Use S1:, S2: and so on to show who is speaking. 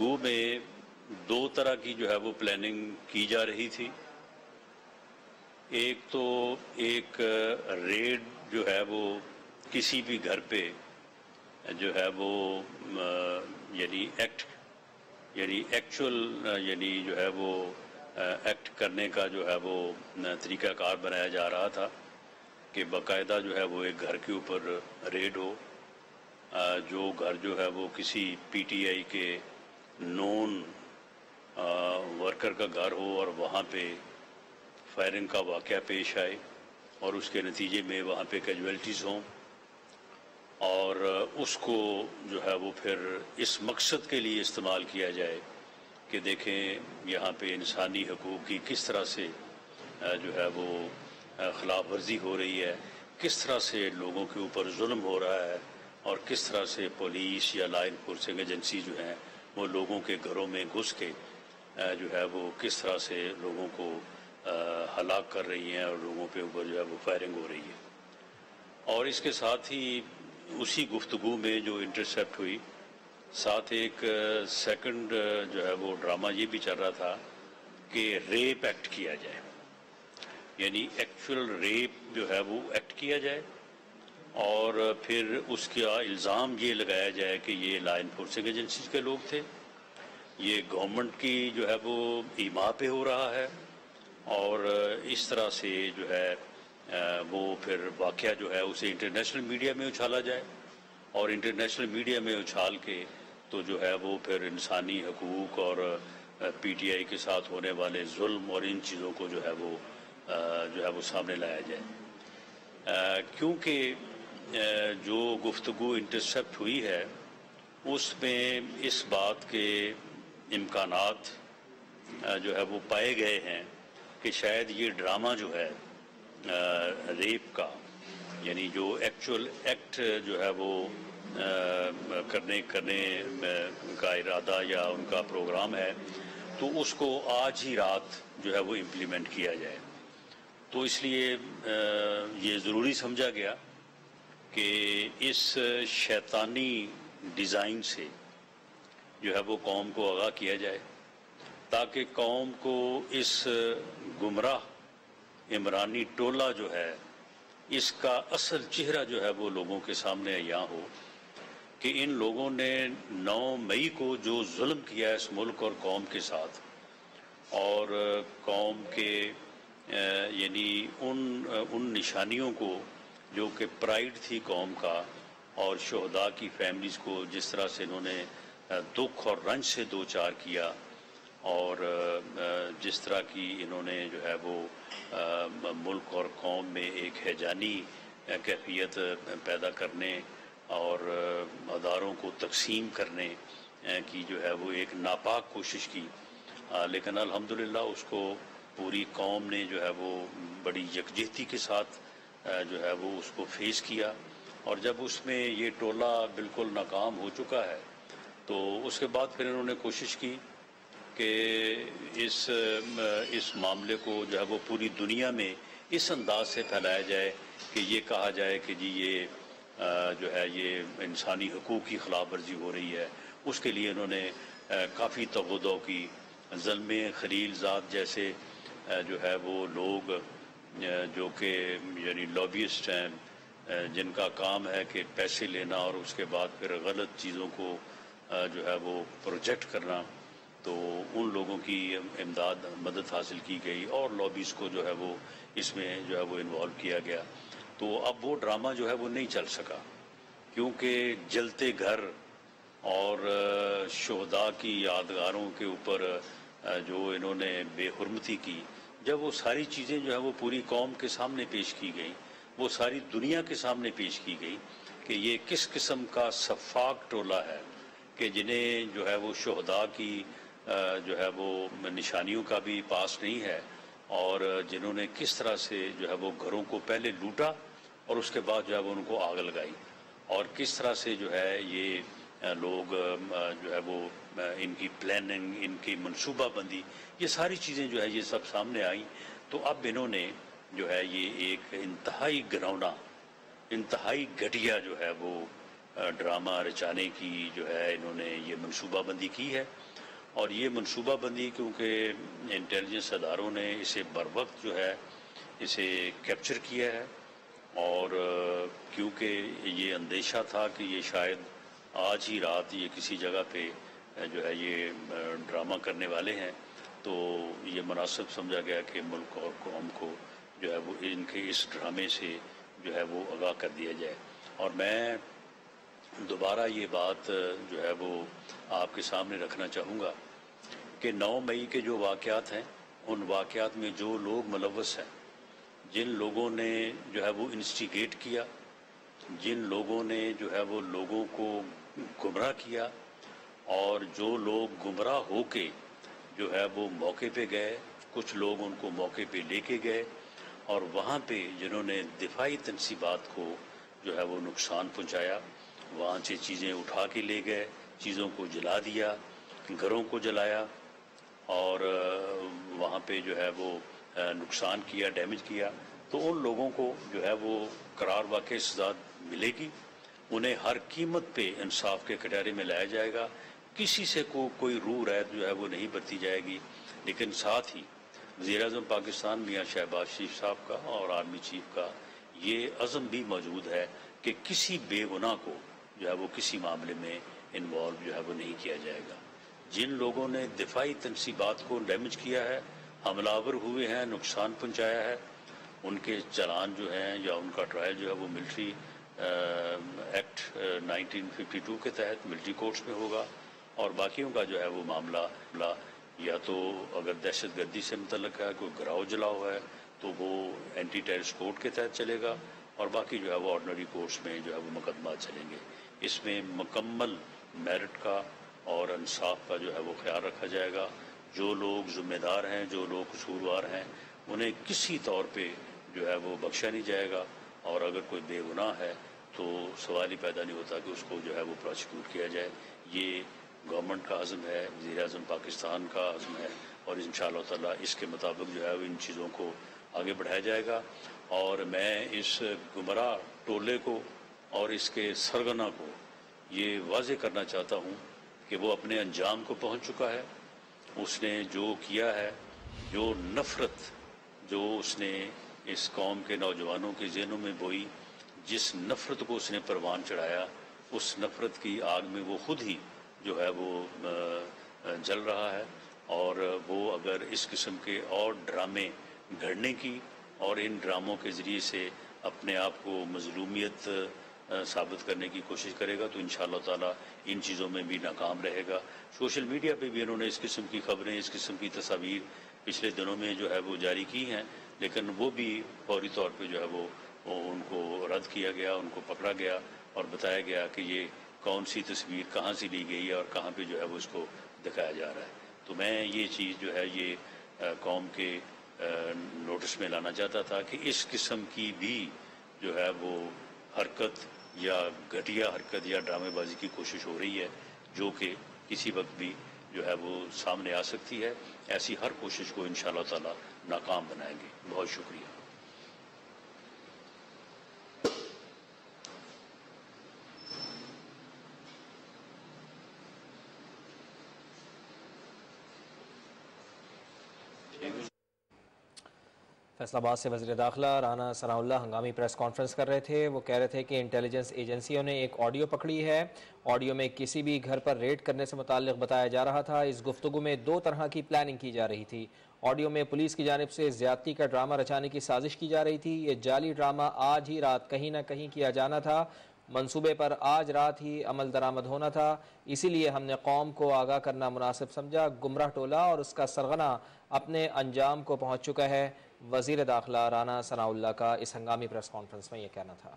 S1: گفتگو میں دو طرح کی جو ہے وہ پلاننگ کی جا رہی تھی. ایک تو ایک ریڈ جو ہے وہ کسی بھی گھر پہ جو ہے وہ یعنی ایکچول یعنی جو ہے وہ ایکٹ کرنے کا جو ہے وہ طریقہ کار بنایا جا رہا تھا کہ باقاعدہ جو ہے وہ ایک گھر کے اوپر ریڈ ہو. جو گھر جو ہے وہ کسی پی ٹی آئی کے نون ورکر کا گھر ہو اور وہاں پہ فائرنگ کا واقعہ پیش آئے اور اس کے نتیجے میں وہاں پہ کیجویلٹیز ہوں، اور اس کو جو ہے وہ پھر اس مقصد کے لیے استعمال کیا جائے کہ دیکھیں یہاں پہ انسانی حقوق کی کس طرح سے جو ہے وہ خلاف ورزی ہو رہی ہے، کس طرح سے لوگوں کے اوپر ظلم ہو رہا ہے، اور کس طرح سے پولیس یا لا انفورسنگ ایجنسی جو ہیں وہ لوگوں کے گھروں میں گھس کے جو ہے وہ کس طرح سے لوگوں کو ہلاک کر رہی ہیں اور لوگوں پہ اوپر جو ہے وہ فائرنگ ہو رہی ہے. اور اس کے ساتھ ہی اسی گفتگو میں جو انٹرسیپٹ ہوئی، ساتھ ایک سیکنڈ جو ہے وہ ڈرامہ یہ بھی چل رہا تھا کہ ریپ ایکٹ کیا جائے، یعنی ایکچوئل ریپ جو ہے وہ ایکٹ کیا جائے، اور پھر اس کا الزام یہ لگایا جائے کہ یہ لا انفورسنگ ایجنسیز کے لوگ تھے، یہ گورنمنٹ کی جو ہے وہ ایما پہ ہو رہا ہے، اور اس طرح سے جو ہے وہ پھر واقعہ جو ہے اسے انٹرنیشنل میڈیا میں اچھالا جائے، اور انٹرنیشنل میڈیا میں اچھال کے تو جو ہے وہ پھر انسانی حقوق اور پی ٹی آئی کے ساتھ ہونے والے ظلم اور ان چیزوں کو جو ہے وہ سامنے لایا جائے. کیونکہ جو گفتگو انٹرسیپٹ ہوئی ہے اس میں اس بات کے امکانات جو ہے وہ پائے گئے ہیں کہ شاید یہ ڈرامہ جو ہے ریپ کا، یعنی جو ایکچول ایکٹ جو ہے وہ کرنے کا ارادہ یا ان کا پروگرام ہے، تو اس کو آج ہی رات جو ہے وہ امپلیمنٹ کیا جائے. تو اس لیے یہ ضروری سمجھا گیا کہ اس شیطانی ڈیزائن سے جو ہے وہ قوم کو آگاہ کیا جائے، تاکہ قوم کو اس گمراہ عمرانی ٹولہ جو ہے اس کا اصل چہرہ جو ہے وہ لوگوں کے سامنے عیاں ہو کہ ان لوگوں نے 9 مئی کو جو ظلم کیا ہے اس ملک اور قوم کے ساتھ، اور قوم کے یعنی ان نشانیوں کو جو کہ پرائیڈ تھی قوم کا، اور شہداء کی فیملیز کو جس طرح سے انہوں نے دکھ اور رنج سے دوچار کیا، اور جس طرح کی انہوں نے جو ہے وہ ملک اور قوم میں ایک ہیجانی کیفیت پیدا کرنے اور اداروں کو تقسیم کرنے کی جو ہے وہ ایک ناپاک کوشش کی، لیکن الحمدللہ اس کو پوری قوم نے جو ہے وہ بڑی یکجہتی کے ساتھ جو ہے وہ اس کو فیس کیا. اور جب اس میں یہ ٹولہ بالکل ناکام ہو چکا ہے تو اس کے بعد پھر انہوں نے کوشش کی کہ اس معاملے کو جو ہے وہ پوری دنیا میں اس انداز سے پھیلایا جائے کہ یہ کہا جائے کہ جی یہ جو ہے یہ انسانی حقوق کی خلاف ورزی ہو رہی ہے. اس کے لیے انہوں نے کافی تغدو کی. ظلم خلیل ذات جیسے جو ہے وہ لوگ جو کہ یعنی لابیسٹ ہیں، جن کا کام ہے کہ پیسے لینا اور اس کے بعد پھر غلط چیزوں کو جو ہے وہ پروجیکٹ کرنا، تو ان لوگوں کی امداد مدد حاصل کی گئی اور لابیز کو جو ہے وہ اس میں جو ہے وہ انوالو کیا گیا. تو اب وہ ڈرامہ جو ہے وہ نہیں چل سکا، کیونکہ جلتے گھر اور شہداء کی یادگاروں کے اوپر جو انہوں نے بے حرمتی کی، جب وہ ساری چیزیں جو ہے وہ پوری قوم کے سامنے پیش کی گئی، وہ ساری دنیا کے سامنے پیش کی گئی کہ یہ کس قسم کا سفاک ٹولہ ہے کہ جنہیں جو ہے وہ شہداء کی جو ہے وہ نشانیوں کا بھی پاس نہیں ہے، اور جنہوں نے کس طرح سے جو ہے وہ گھروں کو پہلے لوٹا اور اس کے بعد جو ہے وہ ان کو آگ لگائی، اور کس طرح سے جو ہے یہ لوگ جو ہے وہ ان کی پلاننگ، ان کی منصوبہ بندی، یہ ساری چیزیں جو ہے یہ سب سامنے آئیں. تو اب انہوں نے جو ہے یہ ایک انتہائی گھناؤنا، انتہائی گھٹیا جو ہے وہ ڈرامہ رچانے کی جو ہے انہوں نے یہ منصوبہ بندی کی ہے، اور یہ منصوبہ بندی کیونکہ انٹیلیجنس اداروں نے اسے بروقت جو ہے اسے کیپچر کیا ہے، اور کیونکہ یہ اندیشہ تھا کہ یہ شاید آج ہی رات یہ کسی جگہ پہ جو ہے یہ ڈرامہ کرنے والے ہیں، تو یہ مناسب سمجھا گیا کہ ملک اور قوم کو جو ہے وہ ان کے اس ڈرامے سے جو ہے وہ آگاہ کر دیا جائے۔ اور میں دوبارہ یہ بات جو ہے وہ آپ کے سامنے رکھنا چاہوں گا کہ 9 مئی کے جو واقعات ہیں، ان واقعات میں جو لوگ ملوث ہیں، جن لوگوں نے جو ہے وہ انسٹیگیٹ کیا، جن لوگوں نے جو ہے وہ لوگوں کو گمراہ کیا، اور جو لوگ گمراہ ہو کے جو ہے وہ موقع پہ گئے، کچھ لوگ ان کو موقع پہ لے کے گئے، اور وہاں پہ جنہوں نے دفاعی تنصیبات کو جو ہے وہ نقصان پہنچایا، وہاں سے چیزیں اٹھا کے لے گئے، چیزوں کو جلا دیا، گھروں کو جلایا، اور وہاں پہ جو ہے وہ نقصان کیا، ڈیمیج کیا، تو ان لوگوں کو جو ہے وہ قرار واقع سزا ملے گی، انہیں ہر قیمت پہ انصاف کے کٹہرے میں لایا جائے گا، کسی سے کوئی روح ریت جو ہے وہ نہیں برتی جائے گی۔ لیکن ساتھ ہی وزیر اعظم پاکستان میاں شہباز شریف صاحب کا اور آرمی چیف کا یہ عزم بھی موجود ہے کہ کسی بے گناہ کو جو ہے وہ کسی معاملے میں انوالو جو ہے وہ نہیں کیا جائے گا۔ جن لوگوں نے دفاعی تنصیبات کو ڈیمیج کیا ہے، حملہ آور ہوئے ہیں، نقصان پہنچایا ہے، ان کے چلان جو ہیں یا ان کا ٹرائل جو ہے وہ ملٹری ایکٹ 1952 کے تحت ملٹری کورٹس میں ہوگا، اور باقیوں کا جو ہے وہ معاملہ یا تو اگر دہشت گردی سے متعلق ہے، کوئی گراؤ جلاؤ ہے، تو وہ اینٹی ٹیررسٹ کورٹ کے تحت چلے گا، اور باقی جو ہے وہ آرڈنری کورٹس میں جو ہے وہ مقدمات چلیں گے۔ اس میں مکمل میرٹ کا اور انصاف کا جو ہے وہ خیال رکھا جائے گا۔ جو لوگ ذمہ دار ہیں، جو لوگ قصوروار ہیں، انہیں کسی طور پہ جو ہے وہ بخشا نہیں جائے گا، اور اگر کوئی بے گناہ ہے تو سوال ہی پیدا نہیں ہوتا کہ اس کو جو ہے وہ پروسیکیوٹ کیا جائے۔ یہ گورنمنٹ کا عزم ہے، وزیر اعظم پاکستان کا عزم ہے، اور انشاءاللہ تعالیٰ اس کے مطابق جو ہے ان چیزوں کو آگے بڑھایا جائے گا۔ اور میں اس گمراہ ٹولے کو اور اس کے سرغنہ کو یہ واضح کرنا چاہتا ہوں کہ وہ اپنے انجام کو پہنچ چکا ہے۔ اس نے جو کیا ہے، جو نفرت جو اس نے اس قوم کے نوجوانوں کے ذہنوں میں بوئی، جس نفرت کو اس نے پروان چڑھایا، اس نفرت کی آگ میں وہ خود ہی جو ہے وہ جل رہا ہے، اور وہ اگر اس قسم کے اور ڈرامے گھڑنے کی اور ان ڈراموں کے ذریعے سے اپنے آپ کو مظلومیت ثابت کرنے کی کوشش کرے گا تو انشاءاللہ تعالیٰ ان چیزوں میں بھی ناکام رہے گا۔ سوشل میڈیا پہ بھی انہوں نے اس قسم کی خبریں، اس قسم کی تصاویر پچھلے دنوں میں جو ہے وہ جاری کی ہیں، لیکن وہ بھی فوری طور پہ جو ہے وہ ان کو رد کیا گیا، ان کو پکڑا گیا اور بتایا گیا کہ یہ کون سی تصویر کہاں سے لی گئی ہے اور کہاں پہ جو ہے وہ اس کو دکھایا جا رہا ہے۔ تو میں یہ چیز جو ہے یہ قوم کے نوٹس میں لانا چاہتا تھا کہ اس قسم کی بھی جو ہے وہ حرکت یا گھٹیا حرکت یا ڈرامے بازی کی کوشش ہو رہی ہے، جو کہ کسی وقت بھی جو ہے وہ سامنے آ سکتی ہے۔ ایسی ہر کوشش کو انشاءاللہ تعالی ناکام بنائیں گے۔ بہت شکریہ۔
S2: فیصل آباد سے وزیر داخلہ رانا ثناء اللہ ہنگامی پریس کانفرنس کر رہے تھے۔ وہ کہہ رہے تھے کہ انٹیلیجنس ایجنسیوں نے ایک آڈیو پکڑی ہے، آڈیو میں کسی بھی گھر پر ریڈ کرنے سے متعلق بتایا جا رہا تھا۔ اس گفتگو میں 2 طرح کی پلاننگ کی جا رہی تھی۔ آڈیو میں پولیس کی جانب سے زیادتی کا ڈرامہ رچانے کی سازش کی جا رہی تھی۔ یہ جعلی ڈرامہ آج ہی رات کہیں نہ کہیں کیا جانا تھا، منصوبے پر آج رات ہی عمل درآمد ہونا تھا، اسی لیے ہم نے قوم کو آگاہ کرنا مناسب سمجھا۔ گمراہ ٹولہ اور اس کا سرغنہ اپنے انجام کو پہنچ چکا ہے۔ وزیر داخلہ رانا ثناء اللہ کا اس ہنگامی پریس کانفرنس میں یہ کہنا تھا۔